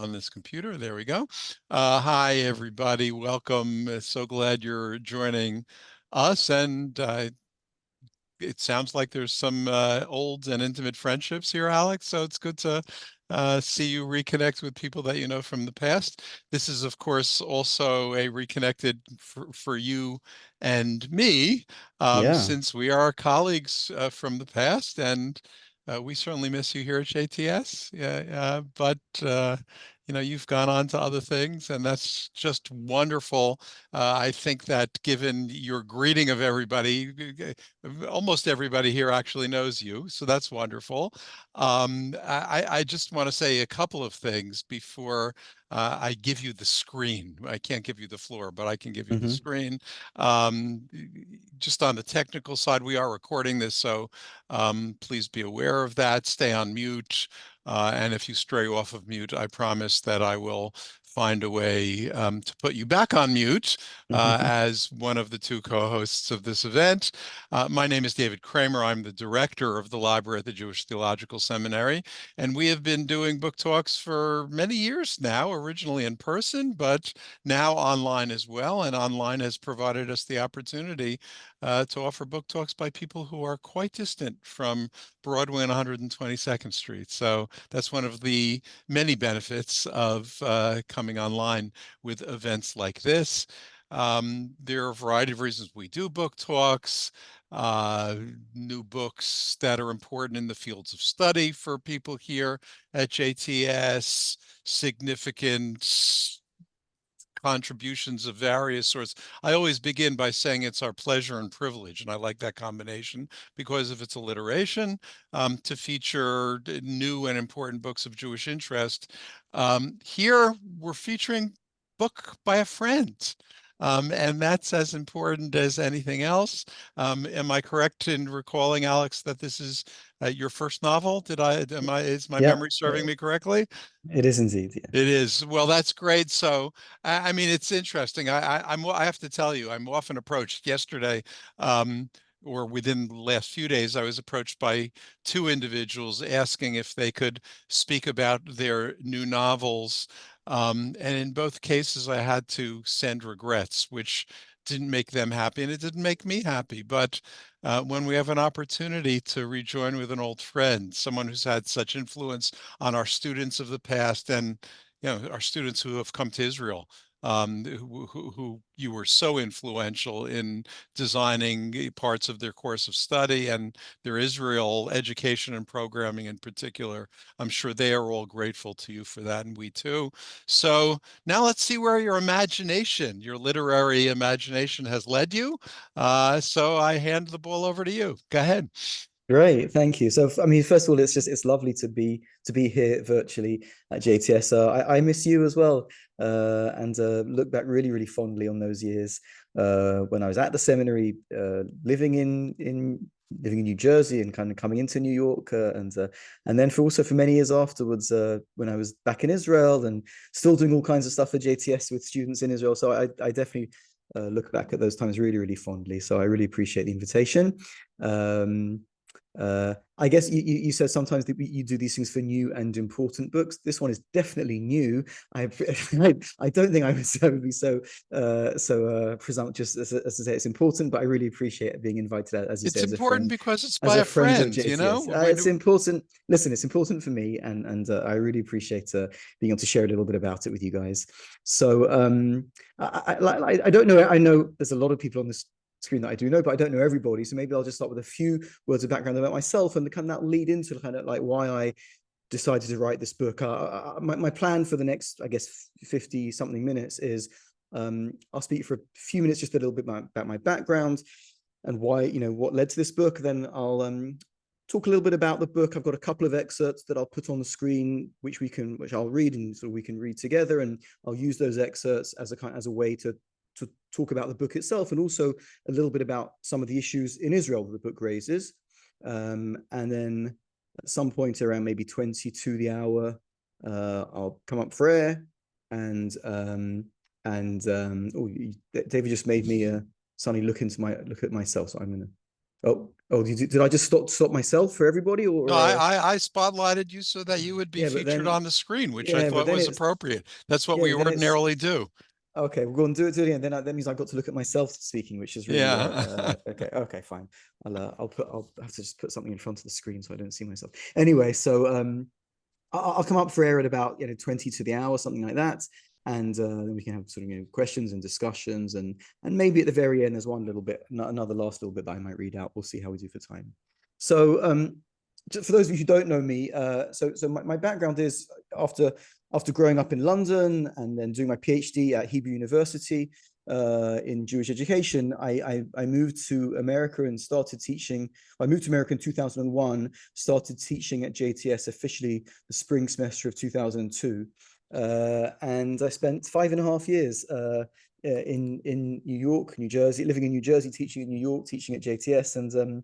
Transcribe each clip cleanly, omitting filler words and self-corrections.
on this computer. There we go. Hi, everybody. Welcome. So glad you're joining us. And it sounds like there's some old and intimate friendships here, Alex. So it's good to see you reconnect with people that you know from the past. This is, of course, also a reconnected for you and me, Yeah, since we are colleagues from the past, and we certainly miss you here at JTS. Yeah, but you've gone on to other things, and that's just wonderful. I think that given your greeting of everybody, almost everybody here actually knows you, so that's wonderful. I just want to say a couple of things before I give you the screen. I can't give you the floor, but I can give you the hmm screen. Um, just on the technical side, we are recording this, so please be aware of that. Stay on mute. And if you stray off of mute, I promise that I will find a way to put you back on mute as one of the two co-hosts of this event. My name is David Kramer. I'm the director of the library at the Jewish Theological Seminary, and we have been doing book talks for many years now, originally in person, but now online as well. And online has provided us the opportunity to offer book talks by people who are quite distant from Broadway and 122nd Street. So that's one of the many benefits of coming online with events like this. There are a variety of reasons we do book talks, uh, new books that are important in the fields of study for people here at JTS, significant contributions of various sorts. I always begin by saying it's our pleasure and privilege, and I like that combination because of its alliteration, to feature new and important books of Jewish interest. Here we're featuring book by a friend. And that's as important as anything else. Am I correct in recalling, Alex, that this is your first novel? Is my yeah, memory serving me correctly? it is indeed. Yeah. It is. Well, that's great. So, I mean, it's interesting. I have to tell you, I'm often approached. Yesterday, um, or within the last few days, I was approached by two individuals asking if they could speak about their new novels. And in both cases, I had to send regrets, which didn't make them happy, and it didn't make me happy. But when we have an opportunity to rejoin with an old friend, someone who's had such influence on our students of the past and our students who have come to Israel, who you were so influential in designing parts of their course of study and their Israel education and programming in particular. I'm sure they are all grateful to you for that, and we too. So now let's see where your imagination, your literary imagination, has led you. So I hand the ball over to you. Go ahead. Great, thank you. So, I mean, first of all, it's lovely to be here virtually at JTS. I miss you as well, and look back really fondly on those years when I was at the seminary, living in New Jersey and kind of coming into New York, and then for many years afterwards, when I was back in Israel and still doing all kinds of stuff at JTS with students in Israel. So I definitely look back at those times really fondly. So I really appreciate the invitation. Um, I guess you said sometimes that you do these things for new and important books. This one is definitely new. I don't think I would be so presumptuous as to say it's important, but I really appreciate being invited, as you say, It's important because it's as by a a friend of friend, you JTS. know? It's important. Listen, it's important for me, and I really appreciate being able to share a little bit about it with you guys. So I don't know. I know there's a lot of people on this screen that I do know, but I don't know everybody. So maybe I'll just start with a few words of background about myself, and kind of that lead into kind of like why I decided to write this book. My plan for the next, I guess, 50 something minutes is I'll speak for a few minutes, just a little bit about my background and why, what led to this book. Then I'll talk a little bit about the book. I've got a couple of excerpts that I'll put on the screen, which I'll read, and so we can read together. And I'll use those excerpts as a way to talk about the book itself, and also a little bit about some of the issues in Israel that the book raises. And then at some point around maybe 22 the hour, I'll come up for air. And David just made me suddenly look at myself, so I'm gonna Did I just stop myself for everybody, No, or I spotlighted you so that you would be yeah, but featured then on the screen, which I yeah, but thought then was it's appropriate. That's what yeah, we but then it's ordinarily do. okay. We're going to do it again. Then that means I've got to look at myself speaking, which is really Yeah. okay. Okay, fine. I'll have to just put something in front of the screen so I don't see myself. Anyway, so I'll come up for air at about 20 to the hour, something like that, and then we can have sort of questions and discussions, and maybe at the very end there's one little bit, another last little bit that I might read out. We'll see how we do for time. So for those of you who don't know me, so my background is after growing up in London and then doing my PhD at Hebrew University in Jewish education, I moved to America and started teaching. I moved to America in 2001, started teaching at JTS officially the spring semester of 2002. And I spent 5.5 years in New York, New Jersey, living in New Jersey, teaching in New York, teaching at JTS, and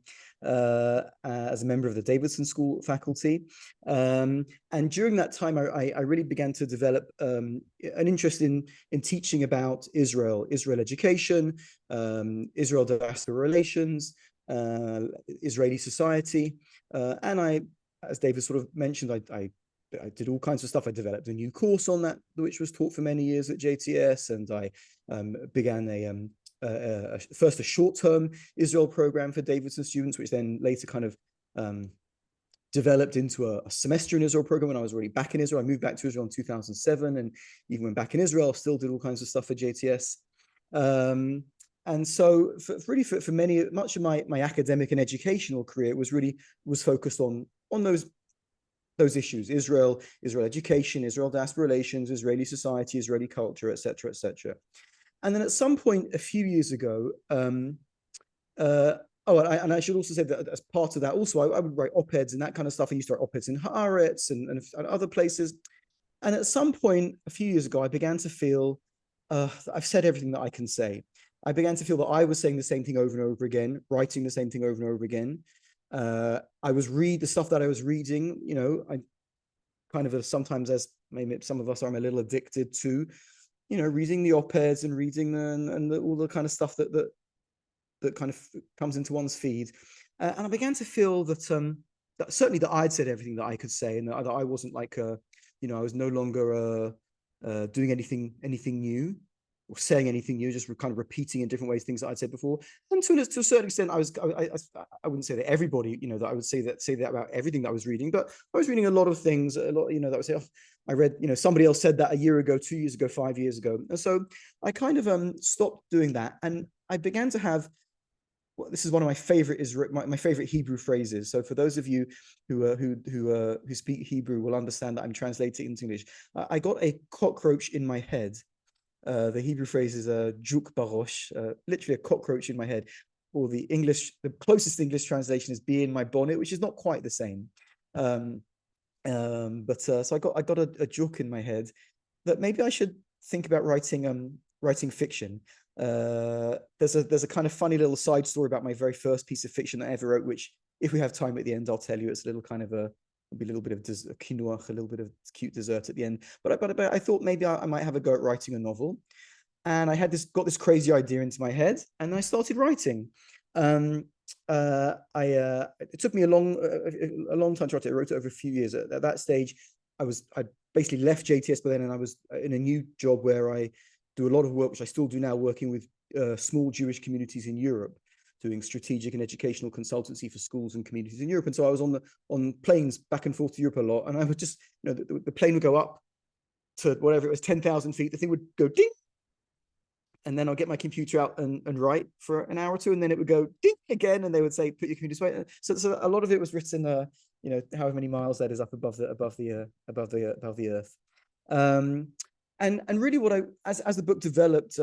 as a member of the Davidson School faculty. And during that time, I really began to develop an interest in teaching about Israel education, Israel-Diaspora relations, Israeli society. And as David sort of mentioned, I did all kinds of stuff. I developed a new course on that, which was taught for many years at JTS, and I began first a short-term Israel program for Davidson students, which then later kind of developed into a semester in Israel program when I was already back in Israel. I moved back to Israel in 2007, and even when back in Israel, still did all kinds of stuff for JTS. And so for many, much of my academic and educational career was focused on those issues: Israel education, Israel diaspora relations, Israeli society, Israeli culture, etc., etc. And then at some point a few years ago, and I should also say that as part of that, also I would write op-eds and that kind of stuff. I used to write op-eds in Haaretz and other places. And at some point a few years ago, I began to feel I've said everything that I can say. I began to feel that I was saying the same thing over and over again, writing the same thing over and over again. I was the stuff that I was reading, I kind of sometimes, as maybe some of us are, I'm a little addicted to, reading the op-eds and reading all the kind of stuff that kind of comes into one's feed. And I began to feel that certainly that I'd said everything that I could say, and that I wasn't like I was no longer doing anything new or saying anything new, just kind of repeating in different ways things that I'd said before. And to a certain extent, I wouldn't say that everybody, that I would say that about everything that I was reading, but I was reading a lot of things, that would say, oh, I read, somebody else said that a year ago, 2 years ago, 5 years ago. And so I kind of stopped doing that, and I began to have, well, this is one of my favorite my favorite Hebrew phrases. So for those of you who speak Hebrew will understand that I'm translating into English. I got a cockroach in my head. The Hebrew phrase is a juk barosh, literally a cockroach in my head. Or the closest English translation is bee in my bonnet, which is not quite the same. But so I got a juk in my head that maybe I should think about writing fiction. There's a kind of funny little side story about my very first piece of fiction that I ever wrote, which, if we have time at the end, I'll tell you. It's a little kind of a little bit of quinoa, a little bit of cute dessert at the end. But I thought maybe I might have a go at writing a novel, and I got this crazy idea into my head, and I started writing. It took me a long time to write it. I wrote it over a few years. At that stage, I basically left JTS by then, and I was in a new job where I do a lot of work, which I still do now, working with small Jewish communities in Europe, doing strategic and educational consultancy for schools and communities in Europe. And so I was on planes back and forth to Europe a lot, and I would just, the plane would go up to whatever it was, 10,000 feet. The thing would go ding, and then I'll get my computer out and write for an hour or two, and then it would go ding again, and they would say, put your computer away. So a lot of it was written, however many miles that is up above the earth. And really, as the book developed,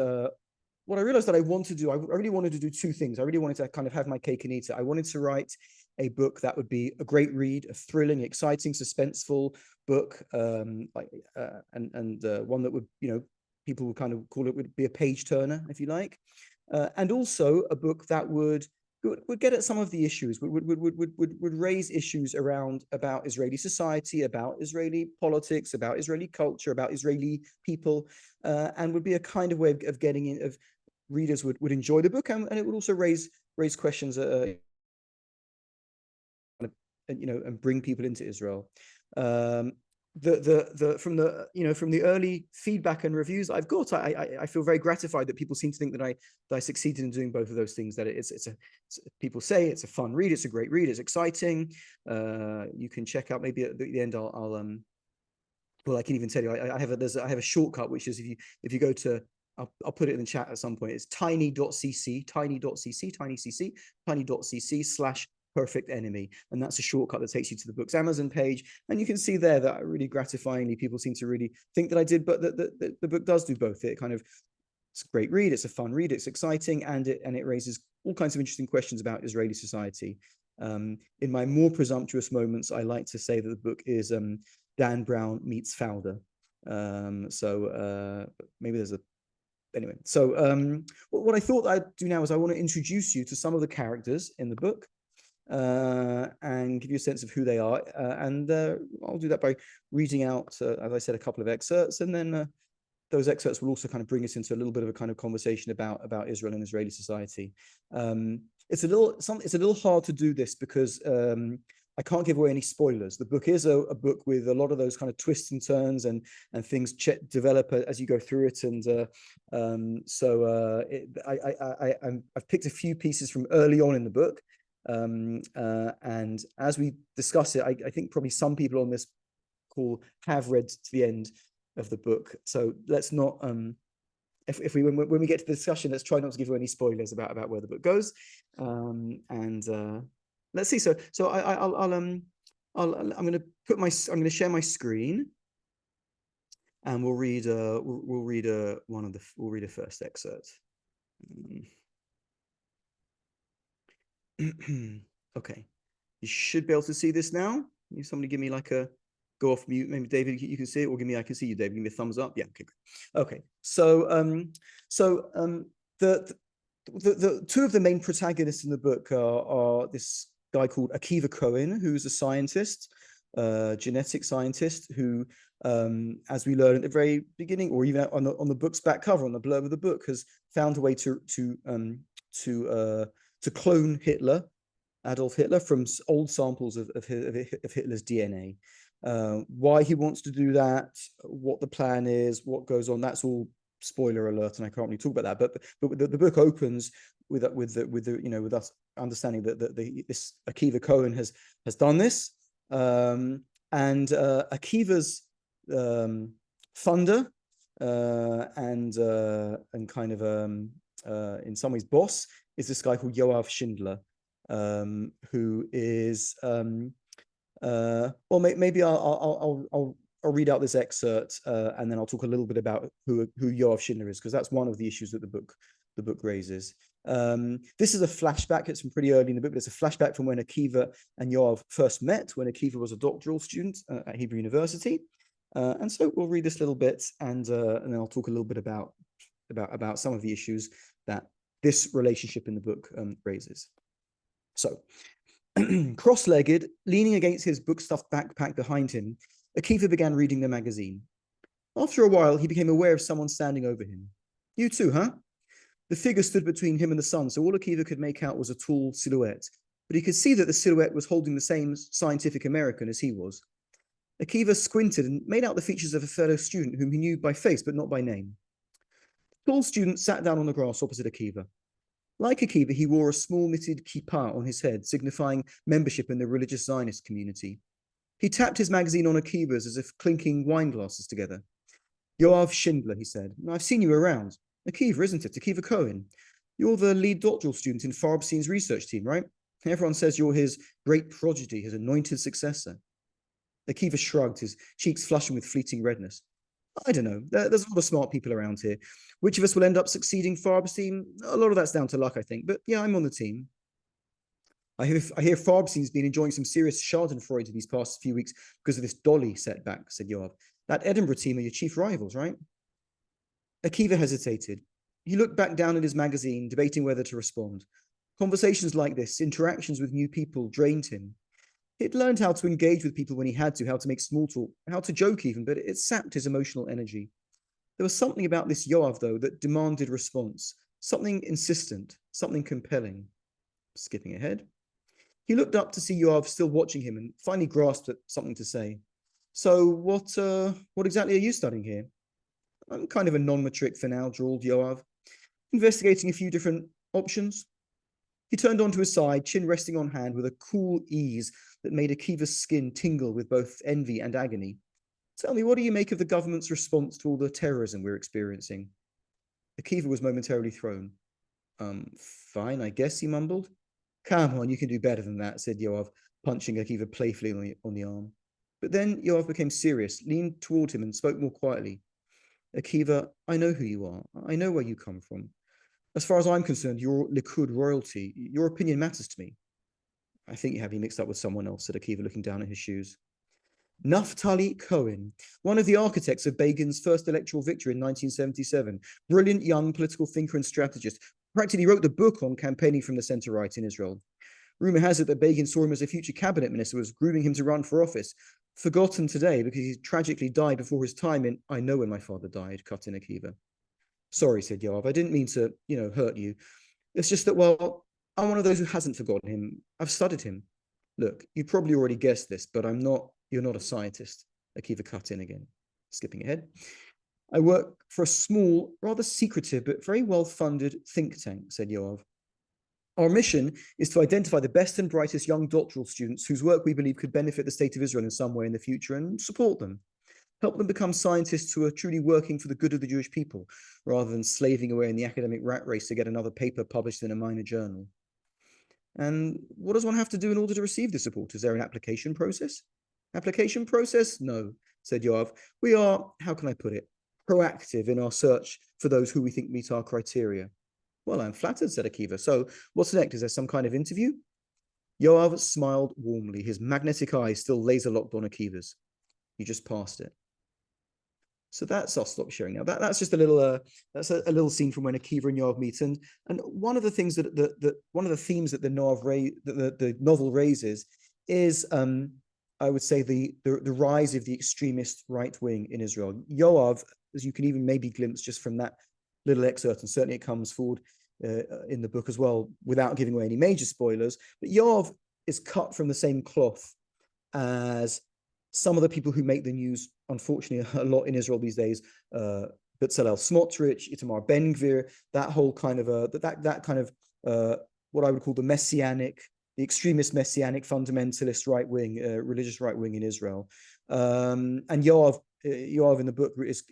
what I realized that I wanted to do, I really wanted to do two things. I really wanted to kind of have my cake and eat it. I wanted to write a book that would be a great read, a thrilling, exciting, suspenseful book, and one that would, people would kind of call it, would be a page turner, if you like, and also a book that would get at some of the issues, would raise issues about Israeli society, about Israeli politics, about Israeli culture, about Israeli people, and would be a kind of way of getting in, of readers would enjoy the book, and it would also raise questions and bring people into Israel. From the early feedback and reviews I've got, I feel very gratified that people seem to think that I succeeded in doing both of those things. That people say it's a fun read, it's a great read, it's exciting. You can check out, maybe at the end well, I can even tell you, I have a shortcut, which is if you go to, I'll put it in the chat at some point. It's tiny.cc /perfect enemy, and that's a shortcut that takes you to the book's Amazon page, and you can see there that really gratifyingly people seem to really think that I did, but the book does do both. It's a great read, it's a fun read, it's exciting, and it raises all kinds of interesting questions about Israeli society. In my more presumptuous moments, I like to say that the book is Dan Brown meets Fowler. Maybe there's a anyway. So what I thought I'd do now is I want to introduce you to some of the characters in the book, and give you a sense of who they are. And I'll do that by reading out, as I said, a couple of excerpts, and then those excerpts will also kind of bring us into a little bit of a kind of conversation about Israel and Israeli society. It's a little hard to do this because I can't give away any spoilers. The book is a book with a lot of those kind of twists and turns and things develop as you go through it. And I've picked a few pieces from early on in the book. And as we discuss it, I think probably some people on this call have read to the end of the book. So let's not, when we get to the discussion, let's try not to give away any spoilers about where the book goes. Let's see. So I'm going to share my screen, and we'll read a first excerpt. Okay, you should be able to see this now. Somebody give me like a go off mute. Maybe David, you can see it, or I can see you, David. Give me a thumbs up. Yeah. Okay. Great. Okay. So the two of the main protagonists in the book are this guy called Akiva Cohen, who's a scientist, genetic scientist, who, as we learn at the very beginning, or even on the book's back cover, on the blurb of the book, has found a way to clone Hitler, Adolf Hitler, from old samples of Hitler's DNA. Why he wants to do that, what the plan is, what goes on, that's all spoiler alert, and I can't really talk about that. But the book opens with us understanding that this Akiva Cohen has done this, and Akiva's funder and kind of in some ways boss is this guy called Yoav Schindler, who is well, maybe I'll read out this excerpt, and then I'll talk a little bit about who Yoav Schindler is, because that's one of the issues that the book raises. This is a flashback. It's from pretty early in the book, but it's a flashback from when Akiva and Yoav first met, when Akiva was a doctoral student at Hebrew University. And so we'll read this little bit, and then I'll talk a little bit about some of the issues that this relationship in the book raises. So, cross-legged, leaning against his book-stuffed backpack behind him, Akiva began reading the magazine. After a while, he became aware of someone standing over him. You too, huh? The figure stood between him and the sun, so all Akiva could make out was a tall silhouette, but he could see that the silhouette was holding the same scientific American as he was. Akiva squinted and made out the features of a fellow student whom he knew by face but not by name. The tall student sat down on the grass opposite Akiva. Like Akiva, he wore a small knitted kippah on his head, signifying membership in the religious Zionist community. He tapped his magazine on Akiva's as if clinking wine glasses together. Yoav Schindler, he said. I've seen you around. Akiva, isn't it? Akiva Cohen. You're the lead doctoral student in Farbstein's research team, right? Everyone says you're his great prodigy, his anointed successor. Akiva shrugged, his cheeks flushing with fleeting redness. I don't know. There's a lot of smart people around here. Which of us will end up succeeding Farbstein? A lot of that's down to luck, I think. But yeah, I'm on the team. I hear Farbstein's been enjoying some serious schadenfreude these past few weeks because of this dolly setback, said Yoav. That Edinburgh team are your chief rivals, right? Akiva hesitated. He looked back down at his magazine, debating whether to respond. Conversations like this, interactions with new people, drained him. He'd learned how to engage with people when he had to, how to make small talk, how to joke even, but it sapped his emotional energy. There was something about this Yoav, though, that demanded response, something insistent, something compelling. Skipping ahead. He looked up to see Yoav still watching him and finally grasped at something to say. So what exactly are you studying here? I'm kind of a non-matric for now, drawled Yoav, investigating a few different options. He turned onto his side, chin resting on hand with a cool ease that made Akiva's skin tingle with both envy and agony. Tell me, what do you make of the government's response to all the terrorism we're experiencing? Akiva was momentarily thrown. Fine, I guess, he mumbled. Come on, you can do better than that, said Yoav, punching Akiva playfully on the arm. But then Yoav became serious, leaned toward him and spoke more quietly. Akiva, I know who you are. I know where you come from. As far as I'm concerned, you're Likud royalty. Your opinion matters to me. I think you have me mixed up with someone else, said Akiva, looking down at his shoes. Naftali Cohen, one of the architects of Begin's first electoral victory in 1977, brilliant young political thinker and strategist, practically wrote the book on campaigning from the center-right in Israel. Rumor has it that Begin saw him as a future cabinet minister, was grooming him to run for office. Forgotten today because he tragically died before his time in I Know When My Father Died, cut in Akiva. Sorry, said Yoav, I didn't mean to, hurt you. It's just that, well, I'm one of those who hasn't forgotten him. I've studied him. Look, you probably already guessed this, but you're not a scientist. Akiva cut in again, skipping ahead. I work for a small, rather secretive, but very well-funded think tank, said Yoav. Our mission is to identify the best and brightest young doctoral students whose work we believe could benefit the state of Israel in some way in the future and support them. Help them become scientists who are truly working for the good of the Jewish people, rather than slaving away in the academic rat race to get another paper published in a minor journal. And what does one have to do in order to receive the support? Is there an application process? Application process? No, said Yoav. We are, how can I put it, proactive in our search for those who we think meet our criteria. Well, I'm flattered, said Akiva. So what's next? Is there some kind of interview? Yoav smiled warmly, his magnetic eyes still laser-locked on Akiva's. You just passed it. So I'll stop sharing now. That's just a little that's a little scene from when Akiva and Yoav meet, and one of the things one of the themes that the novel raises is I would say the rise of the extremist right wing in Israel. Yoav, as you can even maybe glimpse just from that little excerpt, and certainly it comes forward in the book as well, without giving away any major spoilers. But Yoav is cut from the same cloth as some of the people who make the news, unfortunately, a lot in Israel these days. Bezalel Smotrich, Itamar Ben-Gvir, that whole kind of that kind of what I would call the extremist messianic fundamentalist right wing, religious right wing in Israel. And Yoav in the book is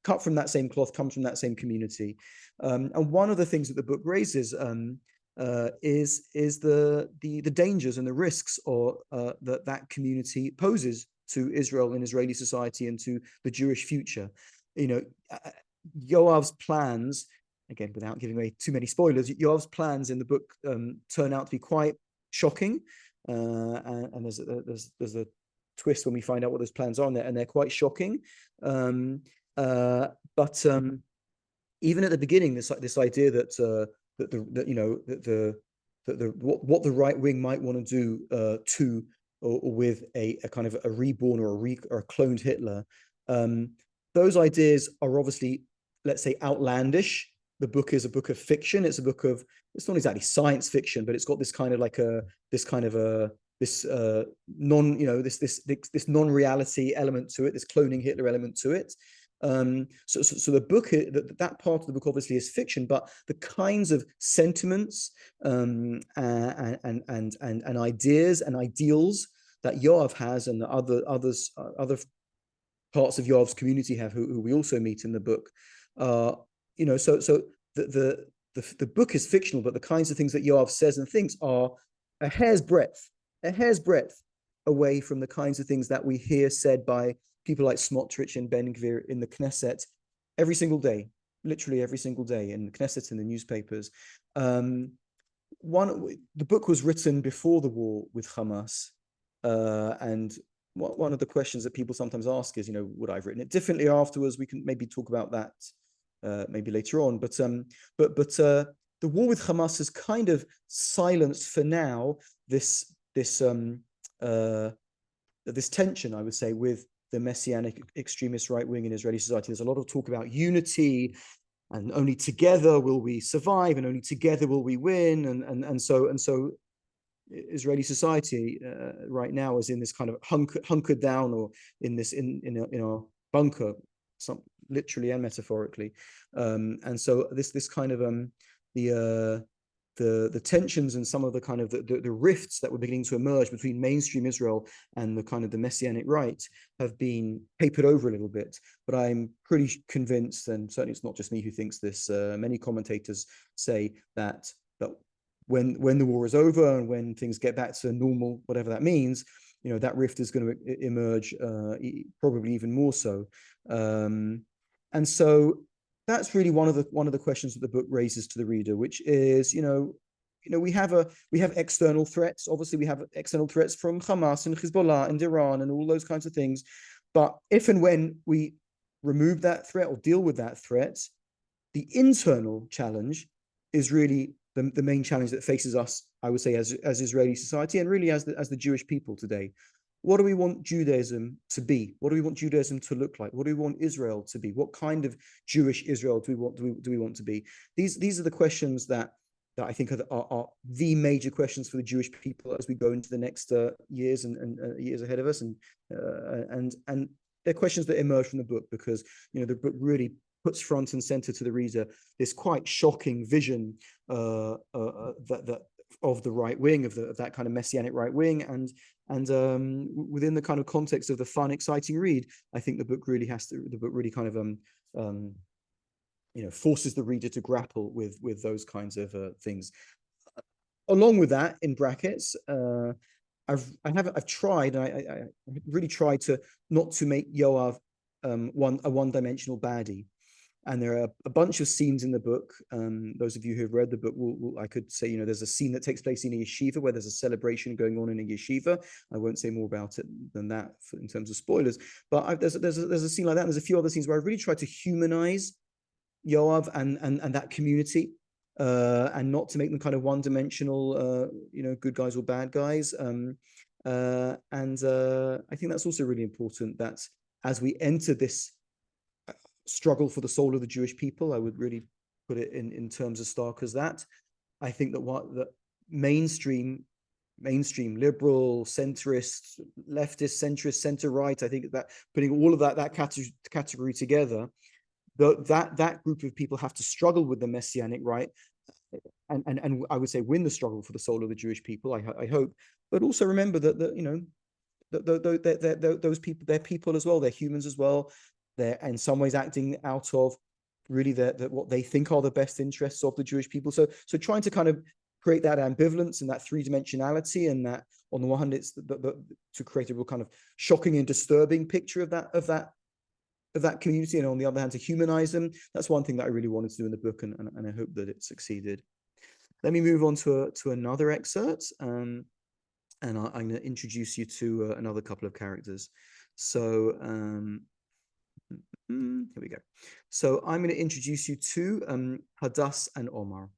cut from that same cloth, comes from that same community. And one of the things that the book raises is the dangers and the risks that community poses to Israel and Israeli society and to the Jewish future. Yoav's plans, again, without giving away too many spoilers, Yoav's plans in the book turn out to be quite shocking, and there's a twist when we find out what those plans are, and they're quite shocking. But even at the beginning, this idea that what the right wing might want to do to or with a kind of a reborn or a cloned Hitler, those ideas are obviously, let's say, outlandish. The book is a book of fiction. It's not exactly science fiction, but it's got this non-reality element to it, this cloning Hitler element to it. So the book, that part of the book obviously is fiction, but the kinds of sentiments and ideas and ideals that Yoav has and the other parts of Yoav's community have, who we also meet in the book, so the book is fictional, but the kinds of things that Yoav says and thinks are a hair's breadth away from the kinds of things that we hear said by people like Smotrich and Ben-Gvir in the Knesset every single day, literally every single day, in the Knesset and the newspapers. The book was written before the war with Hamas, and one of the questions that people sometimes ask is, would I have written it differently afterwards? We can maybe talk about that maybe later on. But the war with Hamas has kind of silenced for now this tension, I would say, with the messianic extremist right wing in Israeli society. There's a lot of talk about unity, and only together will we survive, and only together will we win, and so Israeli society right now is in this kind of hunkered down, or in this in a bunker, some literally and metaphorically, and so this kind of the tensions and some of the kind of the rifts that were beginning to emerge between mainstream Israel and the kind of the messianic right have been papered over a little bit. But I'm pretty convinced, and certainly it's not just me who thinks this, many commentators say that when the war is over and when things get back to normal, whatever that means, that rift is going to emerge, probably even more so. And so that's really one of the questions that the book raises to the reader, which is, we have external threats. Obviously, we have external threats from Hamas and Hezbollah and Iran and all those kinds of things. But if and when we remove that threat or deal with that threat, the internal challenge is really the main challenge that faces us, I would say, as Israeli society, and really as the Jewish people today. What do we want Judaism to be? What do we want Judaism to look like? What do we want Israel to be? What kind of Jewish Israel do we want to be? These are the questions that I think are the major questions for the Jewish people as we go into the next years and years ahead of us, and they're questions that emerge from the book, because the book really puts front and center to the reader this quite shocking vision that of the right wing, of that kind of messianic right wing, and within the kind of context of the fun, exciting read, I think the book really kind of forces the reader to grapple with those kinds of things. Along with that, in brackets, I've tried, I really tried to not to make Yoav a one-dimensional baddie. And there are a bunch of scenes in the book. Those of you who have read the book I could say, there's a scene that takes place in a yeshiva where there's a celebration going on in a yeshiva. I won't say more about it than that in terms of spoilers. But there's a scene like that. And there's a few other scenes where I really try to humanize Yoav and that community, and not to make them kind of one-dimensional, good guys or bad guys. And I think that's also really important, that as we enter this struggle for the soul of the Jewish people, I would really put it in terms as stark as that. I think that mainstream liberal, centrist, leftist, centrist, center-right, I think that putting all of that category together, that group of people have to struggle with the messianic right, and I would say win the struggle for the soul of the Jewish people, I hope. But also remember that those people, they're people as well, they're humans as well. They're in some ways acting out of really what they think are the best interests of the Jewish people. So trying to kind of create that ambivalence and that three-dimensionality, and that on the one hand, it's to create a real kind of shocking and disturbing picture of that community, and on the other hand, to humanize them. That's one thing that I really wanted to do in the book, and I hope that it succeeded. Let me move on to another excerpt, and I'm going to introduce you to another couple of characters. So here we go. So I'm going to introduce you to Hadass and Omar.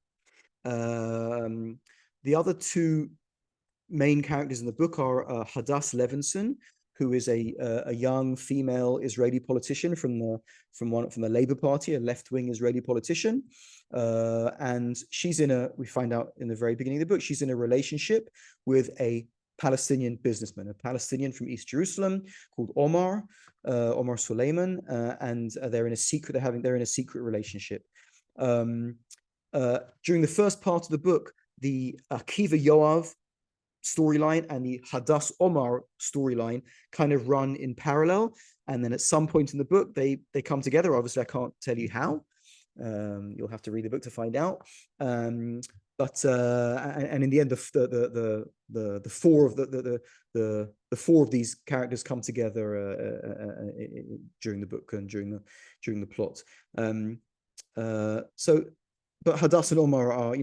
The other two main characters in the book are Hadass Levinson, who is a young female Israeli politician from the Labour Party, a left-wing Israeli politician, and we find out in the very beginning of the book, she's in a relationship with a Palestinian businessman, a Palestinian from East Jerusalem called Omar Suleiman, and they're in a secret relationship. During the first part of the book, the Akiva Yoav storyline and the Hadass Omar storyline kind of run in parallel, and then at some point in the book they come together. Obviously, I can't tell you how. You'll have to read the book to find out. But in the end, the four of these characters come together during the book and during the plot. But Hadass and Omar are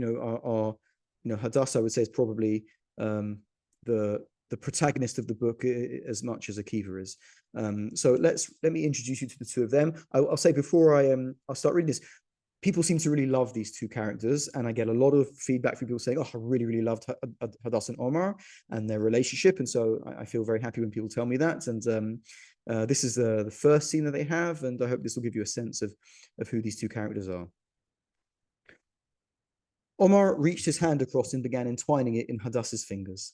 Hadass, I would say, is probably the protagonist of the book as much as Akiva is. So let me introduce you to the two of them. I'll say before I'll start reading this, people seem to really love these two characters, and I get a lot of feedback from people saying, "Oh, I really, really loved Hadass and Omar and their relationship," and so I feel very happy when people tell me that. And this is the first scene that they have, and I hope this will give you a sense of who these two characters are. Omar reached his hand across and began entwining it in Hadass's fingers.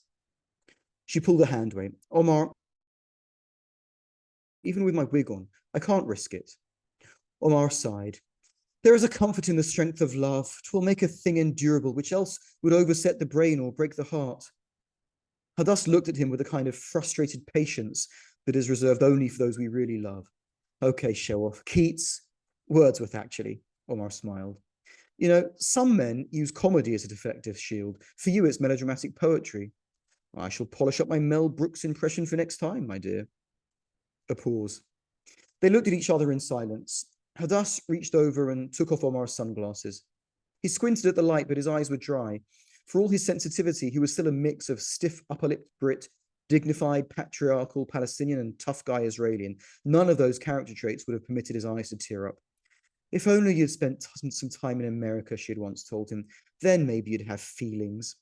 She pulled a hand away. Omar, even with my wig on, I can't risk it. Omar sighed. There is a comfort in the strength of love. 'Twill make a thing endurable, which else would overset the brain or break the heart. Hadass looked at him with a kind of frustrated patience that is reserved only for those we really love. Okay, show off. Keats, Wordsworth, actually. Omar smiled. You know, some men use comedy as a defective shield. For you, it's melodramatic poetry. I shall polish up my Mel Brooks impression for next time, my dear. A pause. They looked at each other in silence. Hadass reached over and took off Omar's sunglasses. He squinted at the light, but his eyes were dry. For all his sensitivity, he was still a mix of stiff upper-lipped Brit, dignified patriarchal Palestinian, and tough guy Israeli. None of those character traits would have permitted his eyes to tear up. If only you'd spent some time in America, she had once told him, then maybe you'd have feelings.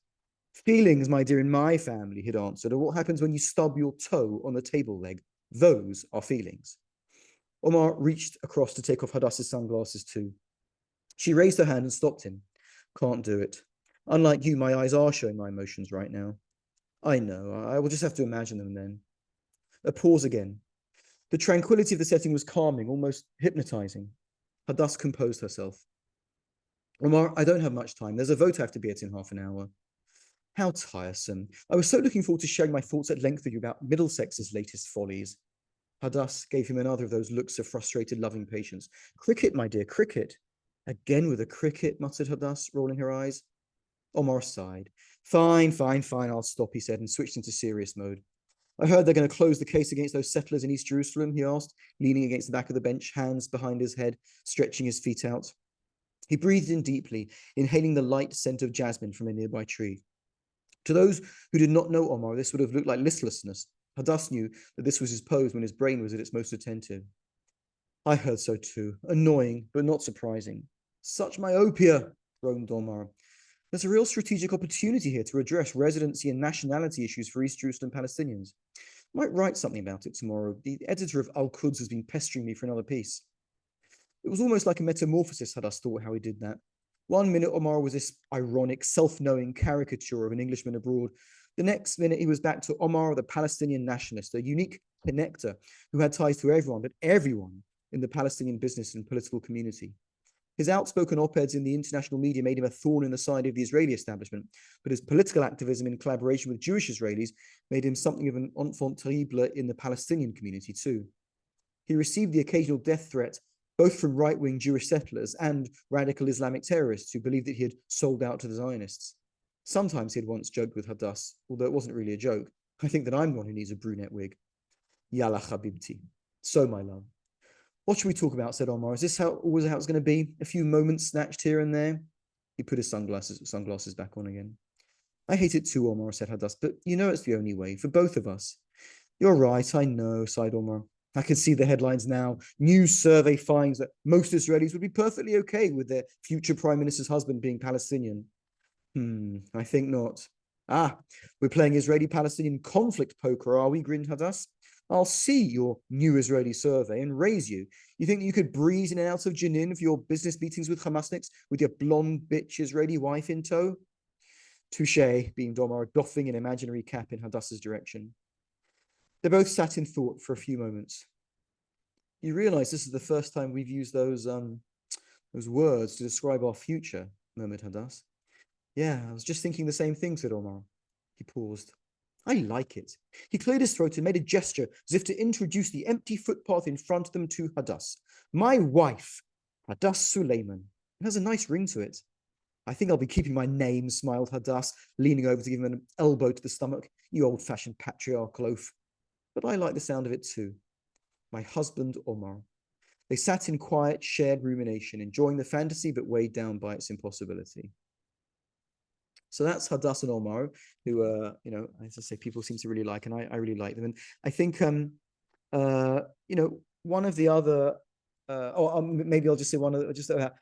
Feelings, my dear, in my family, he'd answered, are what happens when you stub your toe on the table leg. Those are feelings. Omar reached across to take off Hadass's sunglasses too. She raised her hand and stopped him. Can't do it. Unlike you, my eyes are showing my emotions right now. I know, I will just have to imagine them then. A pause again. The tranquility of the setting was calming, almost hypnotizing. Hadass composed herself. Omar, I don't have much time. There's a vote I have to be at in half an hour. How tiresome. I was so looking forward to sharing my thoughts at length with you about Middlesex's latest follies. Hadass gave him another of those looks of frustrated, loving patience. Cricket, my dear, cricket. Again with a cricket, muttered Hadass, rolling her eyes. Omar sighed. Fine, I'll stop, he said, and switched into serious mode. I heard they're going to close the case against those settlers in East Jerusalem, he asked, leaning against the back of the bench, hands behind his head, stretching his feet out. He breathed in deeply, inhaling the light scent of jasmine from a nearby tree. To those who did not know Omar, this would have looked like listlessness. Hadass knew that this was his pose when his brain was at its most attentive. I heard so too. Annoying, but not surprising. Such myopia, groaned Omar. There's a real strategic opportunity here to address residency and nationality issues for East Jerusalem Palestinians. I might write something about it tomorrow. The editor of Al-Quds has been pestering me for another piece. It was almost like a metamorphosis, Hadass thought, how he did that. 1 minute, Omar was this ironic, self-knowing caricature of an Englishman abroad. The next minute, he was back to Omar, the Palestinian nationalist, a unique connector who had ties to everyone, but everyone in the Palestinian business and political community. His outspoken op-eds in the international media made him a thorn in the side of the Israeli establishment, but his political activism in collaboration with Jewish Israelis made him something of an enfant terrible in the Palestinian community too. He received the occasional death threat both from right-wing Jewish settlers and radical Islamic terrorists who believed that he had sold out to the Zionists. Sometimes he had once joked with Hadass, although it wasn't really a joke. I think that I'm the one who needs a brunette wig. Yalla Habibti. So, my love. What should we talk about, said Omar. Is this always how it's going to be? A few moments snatched here and there? He put his sunglasses back on again. I hate it too, Omar, said Hadass, but you know it's the only way, for both of us. You're right, I know, sighed Omar. I can see the headlines now. News survey finds that most Israelis would be perfectly okay with their future prime minister's husband being Palestinian. I think not. We're playing Israeli-Palestinian conflict poker, are we, grinned Hadass? I'll see your new Israeli survey and raise you. You think you could breeze in and out of Jenin for your business meetings with Hamasniks with your blonde bitch Israeli wife in tow? Touché, beamed Omar, doffing an imaginary cap in Hadass's direction. They both sat in thought for a few moments. You realize this is the first time we've used those words to describe our future, murmured Hadass. Yeah, I was just thinking the same thing, said Omar. He paused. I like it. He cleared his throat and made a gesture as if to introduce the empty footpath in front of them to Hadass. My wife, Hadass Suleiman. It has a nice ring to it. I think I'll be keeping my name, smiled Hadass, leaning over to give him an elbow to the stomach. You old-fashioned patriarchal oaf. But I like the sound of it too. My husband, Omar. They sat in quiet, shared rumination, enjoying the fantasy but weighed down by its impossibility. So that's Hadass and Omar, who, as I say, people seem to really like, and I really like them. And I think, one of the other, maybe I'll just say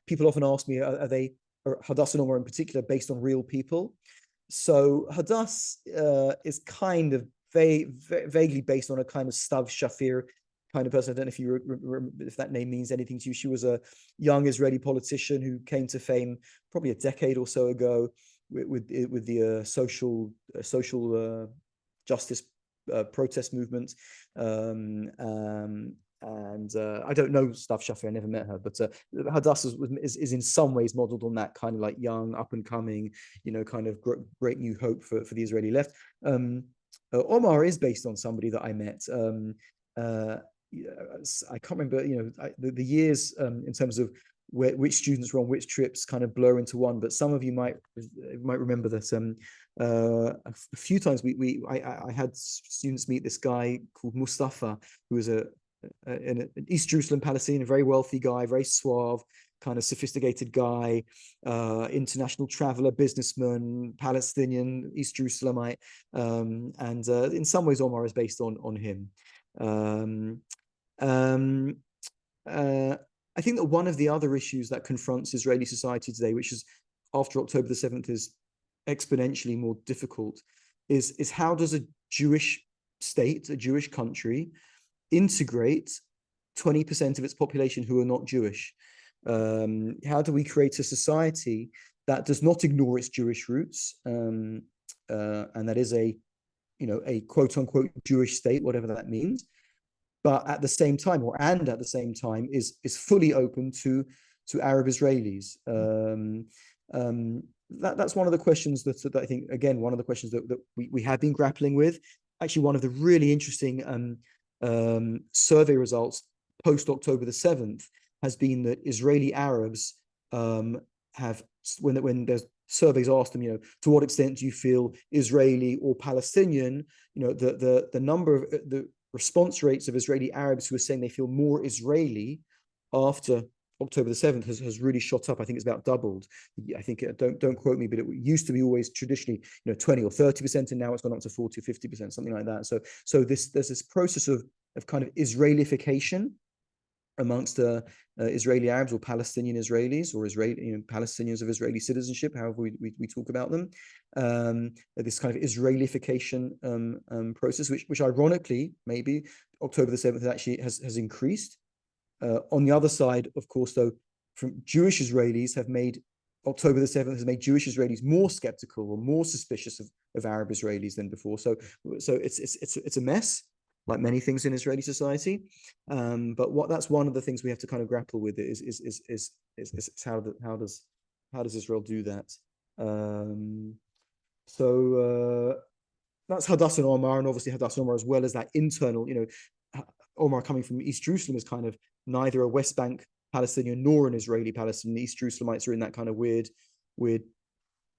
people often ask me, are Hadass and Omar in particular based on real people? So Hadass is kind of vaguely based on a kind of Stav Shafir kind of person. I don't know if if that name means anything to you. She was a young Israeli politician who came to fame probably a decade or so ago with the social justice protest movement. And I don't know Stav Shafi, I never met her, but Hadass is in some ways modeled on that kind of like young, up and coming, kind of great new hope for the Israeli left. Omar is based on somebody that I met. I can't remember, the years in terms of which students were on which trips kind of blur into one, but some of you might remember that a few times I had students meet this guy called Mustafa, who was an East Jerusalem Palestinian, a very wealthy guy, very suave, kind of sophisticated guy, international traveler, businessman, Palestinian, East Jerusalemite, and in some ways Omar is based on him. I think that one of the other issues that confronts Israeli society today, which is after October the 7th is exponentially more difficult, is how does a Jewish state, a Jewish country, integrate 20% of its population who are not Jewish? How do we create a society that does not ignore its Jewish roots, and that is a quote unquote Jewish state, whatever that means, but at the same time, is fully open to Arab Israelis? That's one of the questions that I think, again, one of the questions that we have been grappling with. Actually, one of the really interesting survey results post October the 7th has been that Israeli Arabs have, when there's surveys asked them, to what extent do you feel Israeli or Palestinian, the number of the response rates of Israeli Arabs who are saying they feel more Israeli after October the 7th has really shot up. I think it's about doubled. I think, don't quote me, but it used to be always traditionally 20 or 30%, and now it's gone up to 40 or 50%, something like that. So there's this process of kind of Israelification amongst Israeli Arabs or Palestinian Israelis, or Palestinians of Israeli citizenship, however we talk about them. This kind of Israelification process, which ironically, maybe October the 7th actually has increased. On the other side, of course, though, from Jewish Israelis have made October the 7th has made Jewish Israelis more skeptical or more suspicious of Arab Israelis than before. So it's a mess, like many things in Israeli society. But that's one of the things we have to kind of grapple with is how does Israel do that? So that's Hadass and Omar, and obviously Hadass and Omar, as well as that internal, Omar coming from East Jerusalem is kind of neither a West Bank Palestinian nor an Israeli Palestinian. East Jerusalemites are in that kind of weird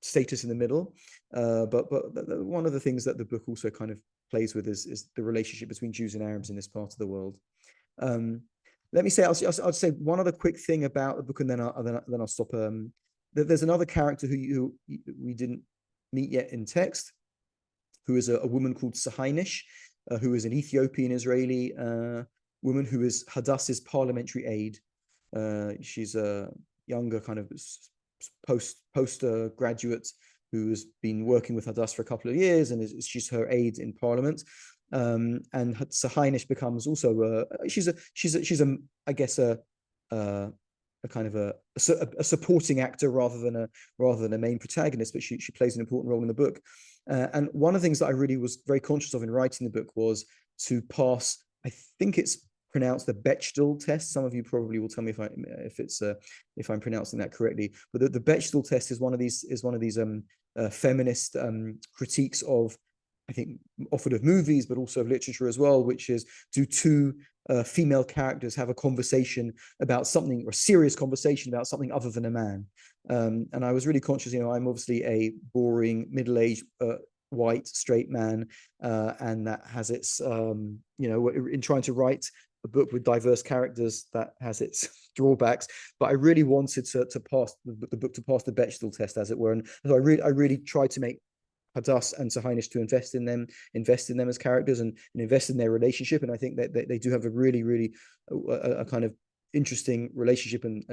status in the middle. But one of the things that the book also kind of plays with is the relationship between Jews and Arabs in this part of the world. Let me say, I'll say one other quick thing about the book, and then I'll stop. There's another character who we didn't meet yet in text, who is a woman called Sahainish, who is an Ethiopian Israeli woman who is Hadass's parliamentary aide. She's a younger kind of postgraduate who has been working with Hadass for a couple of years, and she's her aide in parliament. And Sahainish becomes also she's I guess a kind of a supporting actor rather than a main protagonist, but she plays an important role in the book. And one of the things that I really was very conscious of in writing the book was to pass, I think it's pronounced the Bechdel test. Some of you probably will tell me if I'm pronouncing that correctly. But the Bechdel test is one of these feminist critiques of, I think, offered of movies, but also of literature as well, which is, do two female characters have a conversation about something, or a serious conversation about something other than a man? And I was really conscious, I'm obviously a boring, middle-aged, white, straight man, and that has its, in trying to write a book with diverse characters, that has its drawbacks. But I really wanted to pass the book, to pass the Bechdel test, as it were. And so I really tried to make Hadass and Sahainish to invest in them as characters and invest in their relationship. And I think that they do have a really a kind of interesting relationship, and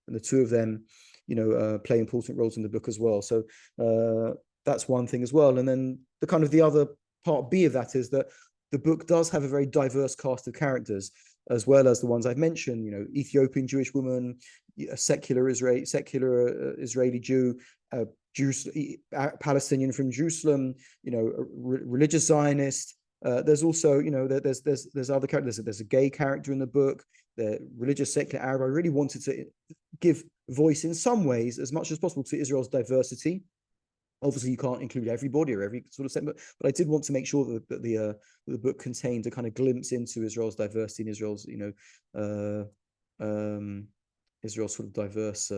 the two of them, play important roles in the book as well. So that's one thing as well. And then the other part B of that is that the book does have a very diverse cast of characters, as well as the ones I've mentioned. You know, Ethiopian Jewish woman, a secular Israeli Jew, Palestinian from Jerusalem. You know, a religious Zionist. There's also, you know, there's other characters. There's a gay character in the book. The religious secular Arab. I really wanted to give voice in some ways, as much as possible, to Israel's diversity. Obviously, you can't include everybody or every sort of segment, but I did want to make sure that the book contained a kind of glimpse into Israel's diversity and Israel's, you know, Israel's sort of diverse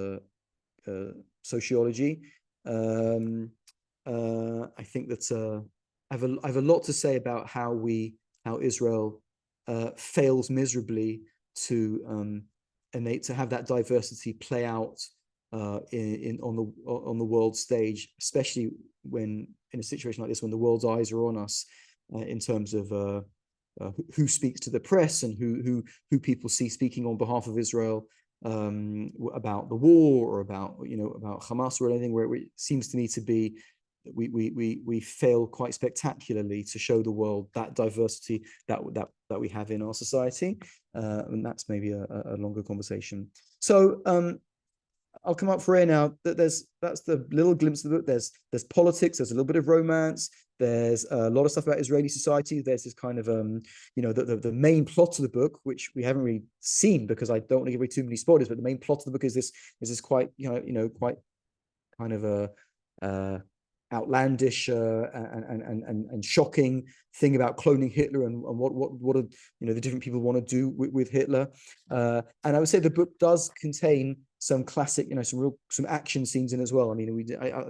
sociology. I think that I have a lot to say about how Israel fails miserably to have that diversity play out on the world stage, especially when in a situation like this, when the world's eyes are on us, in terms of who speaks to the press and who people see speaking on behalf of Israel about the war or about, you know, about Hamas or anything, where it seems to me to be we fail quite spectacularly to show the world that diversity that we have in our society, and that's maybe a longer conversation. So I'll come up for air now. That's the little glimpse of the book. There's politics. There's a little bit of romance. There's a lot of stuff about Israeli society. There's this kind of you know, the main plot of the book, which we haven't really seen because I don't want to give away too many spoilers. But the main plot of the book is this quite quite kind of a outlandish and shocking thing about cloning Hitler and what are, you know, the different people want to do with Hitler. And I would say the book does contain some classic, you know, some action scenes in as well. I mean,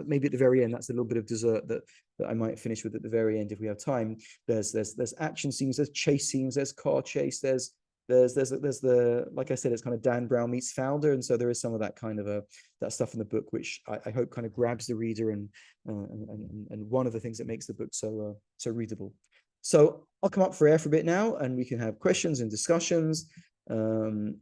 maybe at the very end, that's a little bit of dessert that I might finish with at the very end if we have time. There's action scenes, there's chase scenes, there's car chase, there's the, like I said, it's kind of Dan Brown meets Founder, and so there is some of that kind of that stuff in the book, which I hope kind of grabs the reader and one of the things that makes the book so readable. So I'll come up for air for a bit now, and we can have questions and discussions, and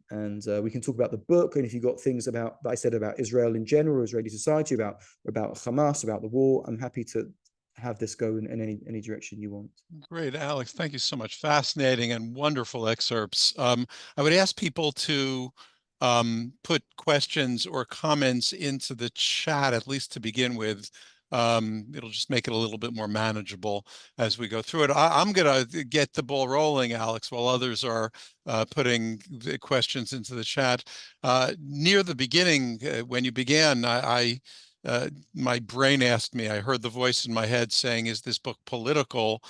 we can talk about the book. And if you've got things about that I said about Israel in general, Israeli society, about Hamas, about the war, I'm happy to have this go in any direction you want. Great, Alex. Thank you so much. Fascinating and wonderful excerpts. I would ask people to put questions or comments into the chat, at least to begin with. It'll just make it a little bit more manageable as we go through it. I'm going to get the ball rolling, Alex, while others are putting the questions into the chat. Near the beginning, when you began, my brain asked me, I heard the voice in my head saying, is this book political?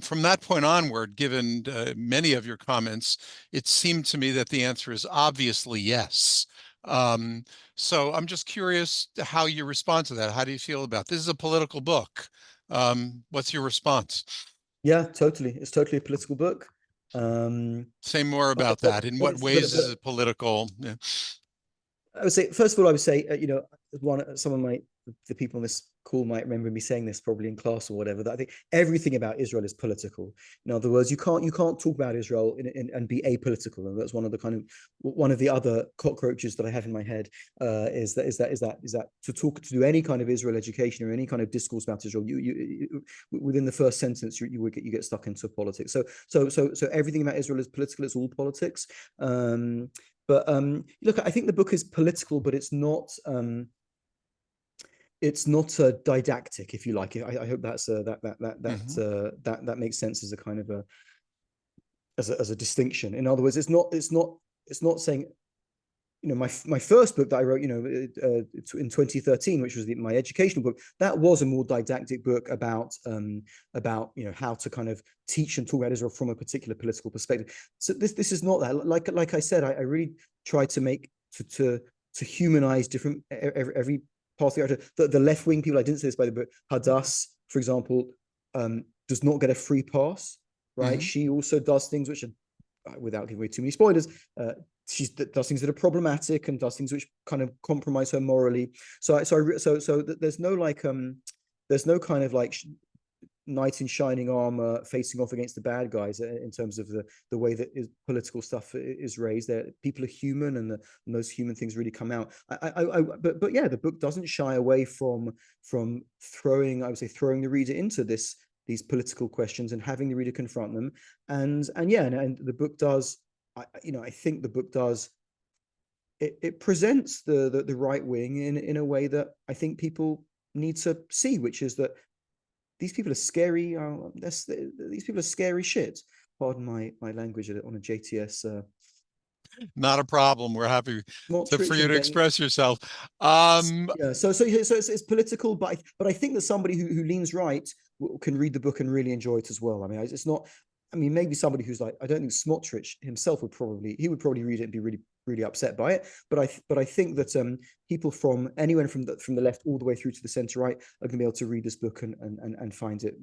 From that point onward, given many of your comments, it seemed to me that the answer is obviously yes. So I'm just curious how you respond to that. How do you feel about this? This is a political book. What's your response? Yeah, totally. It's totally a political book. Say more about that. In what ways is it political? Yeah. I would say, first of all, I would say, you know, the people on this call might remember me saying this probably in class or whatever, that I think everything about Israel is political. In other words, you can't talk about Israel and be apolitical. And that's one of the other cockroaches that I have in my head, is that to do any kind of Israel education or any kind of discourse about Israel, you within the first sentence you get stuck into politics. So everything about Israel is political. It's all politics. But look, I think the book is political, but it's not didactic, if you like. I hope that's that makes sense as a kind of as a distinction. In other words, it's not saying, you know, my first book that I wrote, you know, in 2013, which was my educational book, that was a more didactic book about you know, how to kind of teach and talk about Israel from a particular political perspective. So this is not that. Like I said, I really tried to make to humanize different every part of the left wing people. I didn't say this by the book. Hadass, for example, does not get a free pass, right? Mm-hmm. She also does things which are, without giving away too many spoilers, she does things that are problematic and does things which kind of compromise her morally. So there's no like there's no kind of like knight in shining armor facing off against the bad guys in terms of the way that political stuff is raised. That people are human, and those human things really come out. But yeah, the book doesn't shy away from throwing, I would say, throwing the reader into these these political questions and having the reader confront them. And the book does, I think the book does, it presents the right wing in a way that I think people need to see, which is that these people are scary. These people are scary shit. Pardon my language on a JTS. Not a problem. We're happy for you to express yourself. Yeah, so it's political, but I think that somebody who leans right can read the book and really enjoy it as well. I mean, it's not. I mean, maybe somebody who's like, I don't think Smotrich himself would probably read it and be really upset by it. But I think that people from anywhere from the left all the way through to the center right are going to be able to read this book and find it,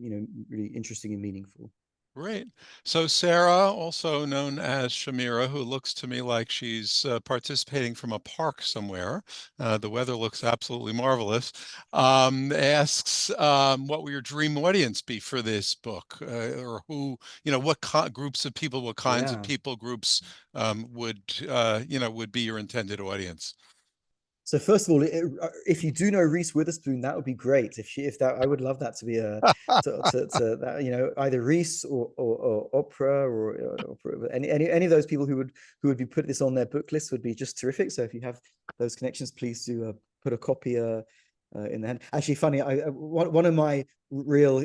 really interesting and meaningful. Great. So Sarah, also known as Shamira, who looks to me like she's participating from a park somewhere. The weather looks absolutely marvelous. Asks, what will your dream audience be for this book? Or who, what groups of people, what kinds of people groups would be your intended audience? So first of all, if you do know Reese Witherspoon, that would be great. I would love that to be that, either Reese or Oprah or any of those people who would be put this on their book list would be just terrific. So if you have those connections, please do put a copy in the hand. Actually, funny, one of my real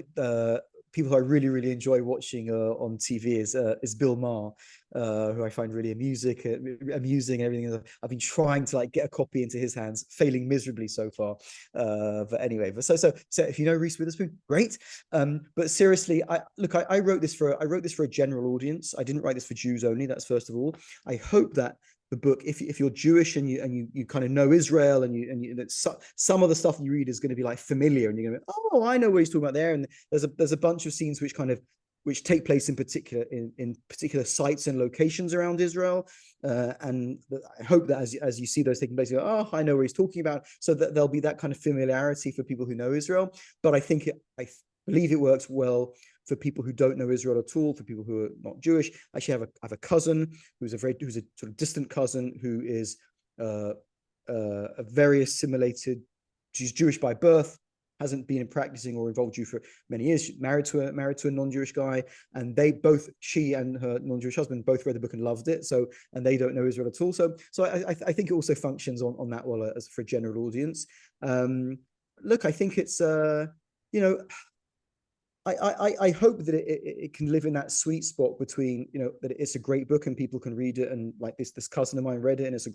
people who I really enjoy watching on TV is Bill Maher, who I find really amusing and everything. I've been trying to get a copy into his hands, failing miserably so far. But anyway, so if you know Reese Witherspoon, great. But seriously, I wrote this for a general audience. I didn't write this for Jews only. That's first of all. I hope that the book, if you're Jewish and you kind of know Israel and some of the stuff you read is going to be familiar, and you're going to be, oh, I know what he's talking about there. And there's a bunch of scenes which take place in particular sites and locations around Israel, and I hope that as you see those taking place, you go, oh, I know what he's talking about. So that there'll be that kind of familiarity for people who know Israel. But I believe it works well for people who don't know Israel at all, for people who are not Jewish. Actually, I have a cousin who's a sort of distant cousin who is a very assimilated. She's Jewish by birth, hasn't been practicing or involved Jew for many years. She's married to a non-Jewish guy, and she and her non-Jewish husband both read the book and loved it. And they don't know Israel at all. So I think it also functions on that well as for a general audience. Look, I think it's I hope that it can live in that sweet spot between, that it's a great book and people can read it, and like this cousin of mine read it and it's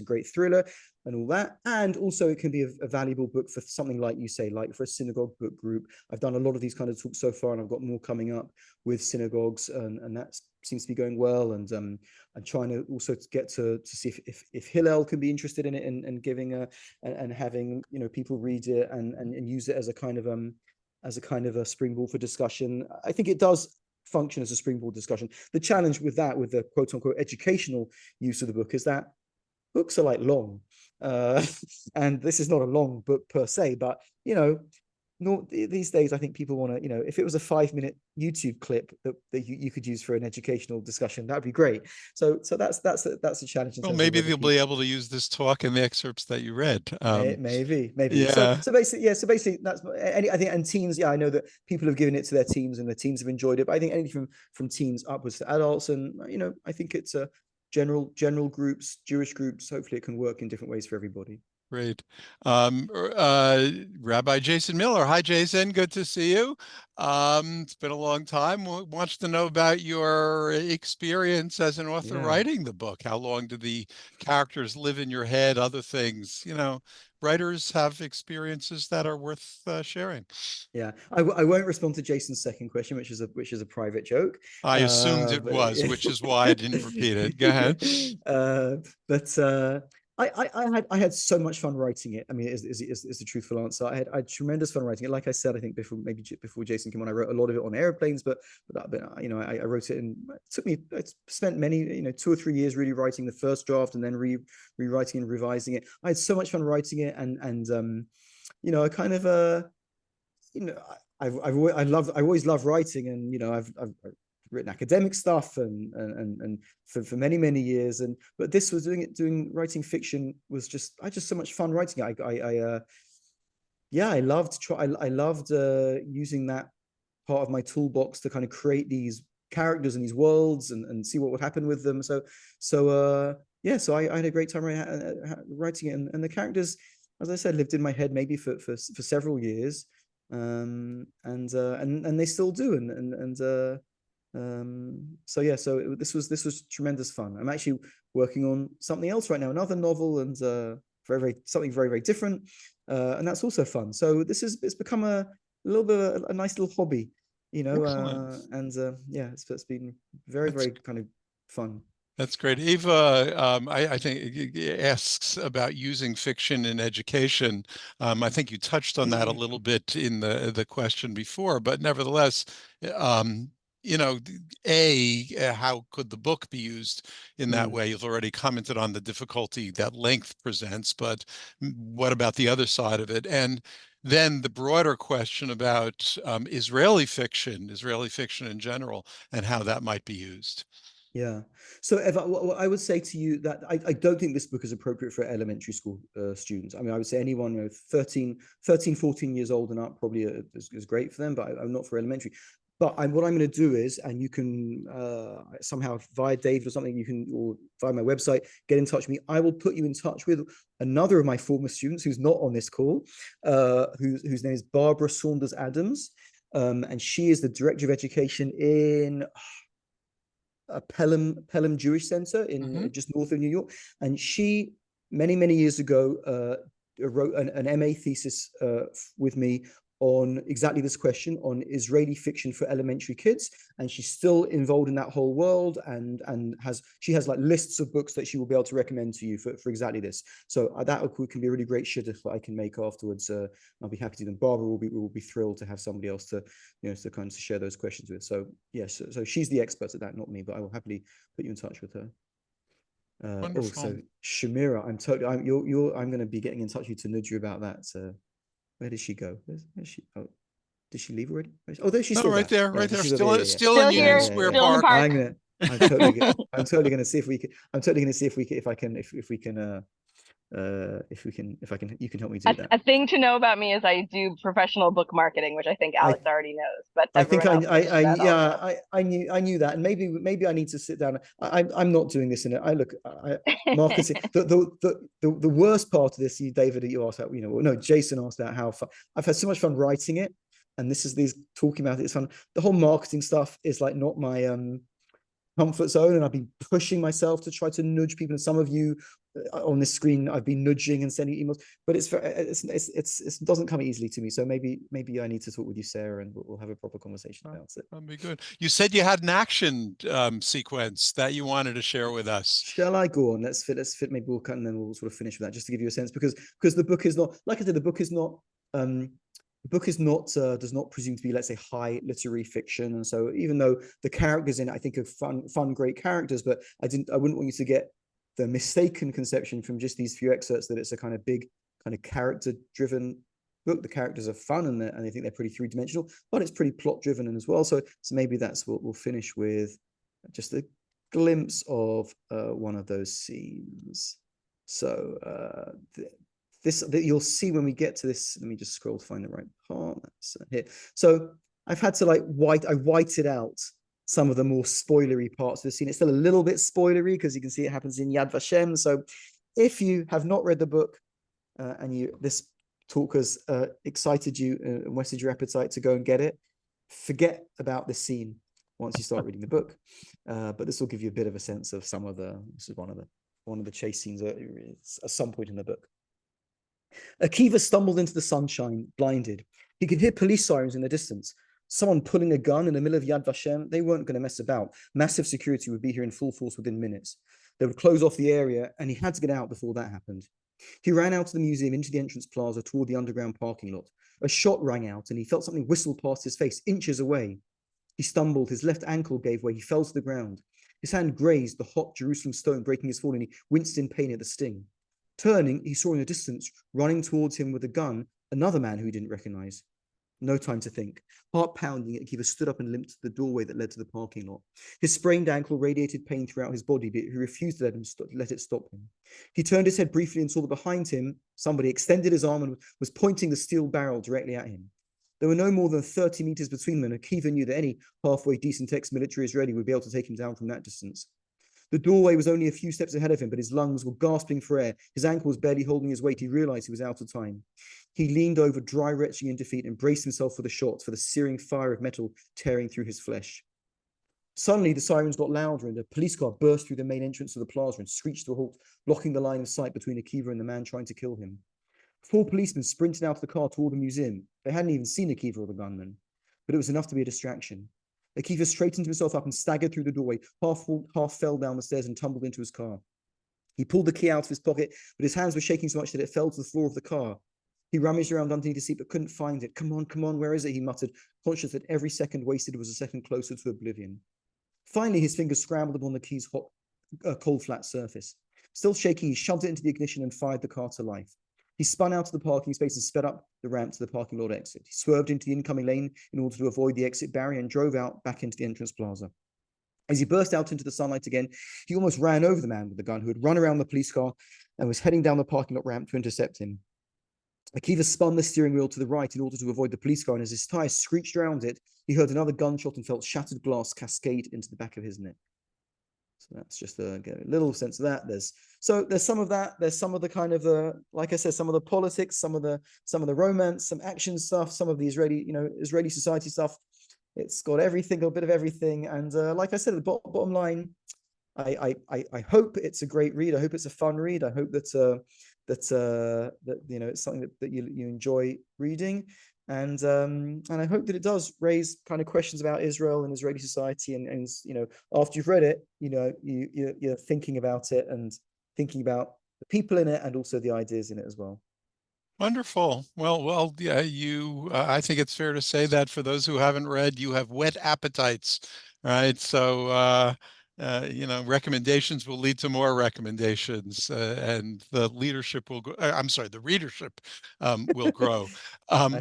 a great thriller and all that, and also it can be a valuable book for something like you say, like for a synagogue book group. I've done a lot of these kind of talks so far, and I've got more coming up with synagogues, and that seems to be going well. And I'm trying to also get to see if Hillel can be interested in it and giving and having people read it and use it as a kind of a springboard for discussion. I think it does function as a springboard discussion. The challenge with the quote unquote educational use of the book is that books are long, and this is not a long book per se, but these days I think people want to, if it was a 5-minute YouTube clip that you could use for an educational discussion, that'd be great. So that's a challenge. Well, maybe they'll be able to use this talk in the excerpts that you read. Maybe. Yeah. So basically, that's I think. And teens, I know that people have given it to their teens, and the teens have enjoyed it. But I think anything from teens upwards to adults, and I think it's a general groups, Jewish groups. Hopefully, it can work in different ways for everybody. Great. Rabbi Jason Miller. Hi, Jason. Good to see you. It's been a long time. Wants to know about your experience as an author writing the book. How long do the characters live in your head? Other things, writers have experiences that are worth sharing. Yeah, I won't respond to Jason's second question, which is a private joke. I assumed it was, which is why I didn't repeat it. Go ahead. I had so much fun writing it. I mean, is the truthful answer. I had tremendous fun writing it. Like I said, I think before Jason came on, I wrote a lot of it on airplanes, but I wrote it, and I spent many 2 or 3 years really writing the first draft and then rewriting and revising it. I had so much fun writing it, and I kind of I always loved writing, and I've written academic stuff and for many years, but this was writing fiction was just so much fun writing it. I loved using that part of my toolbox to kind of create these characters and these worlds and see what would happen with them. So yeah, so I had a great time writing it, and the characters, as I said, lived in my head maybe for several years, and they still do, so yeah, so this was tremendous fun. I'm actually working on something else right now, another novel, and something very different, and that's also fun. So it's become a little bit of a nice little hobby, you know. Yeah, it's been very kind of fun. That's great. Eva, I think asks about using fiction in education. I think you touched on that a little bit in the question before, but nevertheless, um, you know, how could the book be used in that way? You've already commented on the difficulty that length presents, but what about the other side of it? And then the broader question about Israeli fiction in general, and how that might be used. Yeah. So Eva, what I would say to you that I don't think this book is appropriate for elementary school students. I mean, I would say anyone, you know, 14 years old and up probably is great for them, but I'm not for elementary. But what I'm going to do is, and you can somehow via David or something, or via my website, get in touch with me. I will put you in touch with another of my former students who's not on this call, whose name is Barbara Saunders Adams. And she is the Director of Education in Pelham Jewish Center in just north of New York, and she many years ago wrote an MA thesis with me on exactly this question, on Israeli fiction for elementary kids, and she's still involved in that whole world, and she has like lists of books that she will be able to recommend to you for exactly this. So that can be a really great shidduch that I can make afterwards. I'll be happy to do them. Barbara will be thrilled to have somebody else to, you know, to kind of share those questions with. So yes, so she's the expert at that, not me, but I will happily put you in touch with her. So Shamira, I'm going to be getting in touch with you to nudge you about that. Where did she go? Where's she? Oh, did she leave already? Oh, there she's still right there, right there. Still in here, Union Square still in the Park. park. I'm totally going to see if we can. I'm totally going to see if I can you can help me do that. A thing to know about me is I do professional book marketing, which I think Alex already knows, but I knew that, and maybe I need to sit down. I'm not doing this marketing. The worst part of this, David, that you asked about, you know, no, Jason asked about how fun. I've had so much fun writing it, and these talking about it is fun. The whole marketing stuff is like not my comfort zone, and I've been pushing myself to try to nudge people. And some of you on this screen, I've been nudging and sending emails, but it doesn't come easily to me. So maybe I need to talk with you, Sarah, and we'll have a proper conversation about it. That'd be good. You said you had an action sequence that you wanted to share with us. Shall I go on? Let's fit. Maybe we'll cut, and then we'll sort of finish with that, just to give you a sense, because the book is not, like I said, the book is not. The book is not does not presume to be, let's say, high literary fiction, and so even though the characters in it, I think, are fun, great characters, but I wouldn't want you to get the mistaken conception from just these few excerpts that it's a kind of big, kind of character-driven book. The characters are fun, and I think they're pretty three-dimensional, but it's pretty plot-driven as well. So maybe that's what we'll finish with, just a glimpse of one of those scenes. So you'll see when we get to this. Let me just scroll to find the right part. That's here. So I've had to I whited out some of the more spoilery parts of the scene. It's still a little bit spoilery because you can see it happens in Yad Vashem. So if you have not read the book and this talk has excited you and whetted your appetite to go and get it, forget about this scene once you start reading the book. But this will give you a bit of a sense of this is one of the chase scenes at some point in the book. Akiva stumbled into the sunshine, blinded. He could hear police sirens in the distance. Someone pulling a gun in the middle of Yad Vashem. They weren't going to mess about. Massive security would be here in full force within minutes. They would close off the area, and he had to get out before that happened. He ran out of the museum into the entrance plaza toward the underground parking lot. A shot rang out, and he felt something whistle past his face, inches away. He stumbled. His left ankle gave way. He fell to the ground. His hand grazed the hot Jerusalem stone, breaking his fall, and he winced in pain at the sting. Turning, he saw in the distance, running towards him with a gun, another man who he didn't recognize. No time to think. Heart pounding, Akiva stood up and limped to the doorway that led to the parking lot. His sprained ankle radiated pain throughout his body, but he refused to let it stop him. He turned his head briefly and saw that behind him, somebody extended his arm and was pointing the steel barrel directly at him. There were no more than 30 meters between them, and Akiva knew that any halfway decent ex-military Israeli would be able to take him down from that distance. The doorway was only a few steps ahead of him, but his lungs were gasping for air. His ankles barely holding his weight. He realized he was out of time. He leaned over, dry retching in defeat, and braced himself for the shots, for the searing fire of metal tearing through his flesh. Suddenly, the sirens got louder, and a police car burst through the main entrance of the plaza and screeched to a halt, blocking the line of sight between Akiva and the man trying to kill him. 4 policemen sprinted out of the car toward the museum. They hadn't even seen Akiva or the gunman, but it was enough to be a distraction. Akiva straightened himself up and staggered through the doorway, half fell down the stairs and tumbled into his car. He pulled the key out of his pocket, but his hands were shaking so much that it fell to the floor of the car. He rummaged around underneath the seat, but couldn't find it. Come on, where is it? He muttered, conscious that every second wasted was a second closer to oblivion. Finally, his fingers scrambled upon the key's hot, cold, flat surface. Still shaking, he shoved it into the ignition and fired the car to life. He spun out of the parking space and sped up the ramp to the parking lot exit. He swerved into the incoming lane in order to avoid the exit barrier and drove out back into the entrance plaza. As he burst out into the sunlight again, he almost ran over the man with the gun who had run around the police car and was heading down the parking lot ramp to intercept him. Akiva spun the steering wheel to the right in order to avoid the police car, and as his tires screeched around it, he heard another gunshot and felt shattered glass cascade into the back of his neck. So that's just a little sense of that. There's some of that. There's some of the kind of like I said, some of the politics, some of the romance, some action stuff, some of the Israeli society stuff. It's got everything, a bit of everything. And like I said, the bottom line, I hope it's a great read. I hope it's a fun read. I hope that it's something that you enjoy reading. And I hope that it does raise kind of questions about Israel and Israeli society, and after you've read it, you're thinking about it and thinking about the people in it and also the ideas in it as well. Wonderful. Well, yeah, I think it's fair to say that for those who haven't read, you have whet appetites, right? So, recommendations will lead to more recommendations, and the leadership will the readership will grow.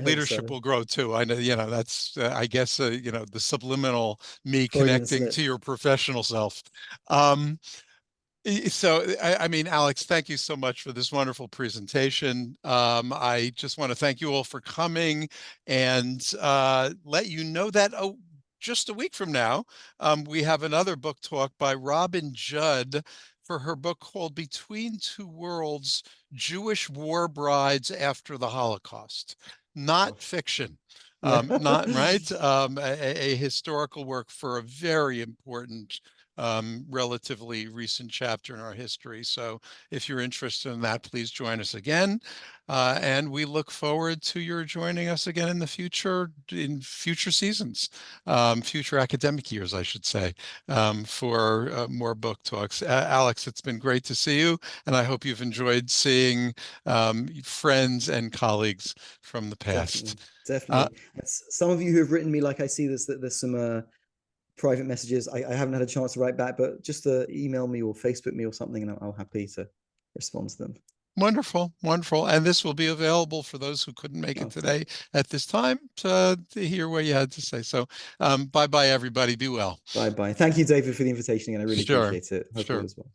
Leadership will grow too. I know, that's, I guess, the subliminal me connecting to your professional self. So, I mean, Alex, thank you so much for this wonderful presentation. I just want to thank you all for coming and let you know that, just a week from now, we have another book talk by Robin Judd for her book called Between Two Worlds, Jewish War Brides After the Holocaust. Not fiction. Not right. A historical work for a very important, relatively recent chapter in our history. So if you're interested in that, please join us again. And we look forward to your joining us again in future seasons, future academic years, I should say, for more book talks. Alex, it's been great to see you, and I hope you've enjoyed seeing friends and colleagues from the past. Definitely. Some of you who have written me, like I see there's some private messages. I haven't had a chance to write back, but just email me or Facebook me or something, and I'll happy to respond to them. Wonderful. And this will be available for those who couldn't make it today at this time to hear what you had to say. So bye-bye, everybody. Be well. Bye-bye. Thank you, David, for the invitation again. I really appreciate it. Hope all is well.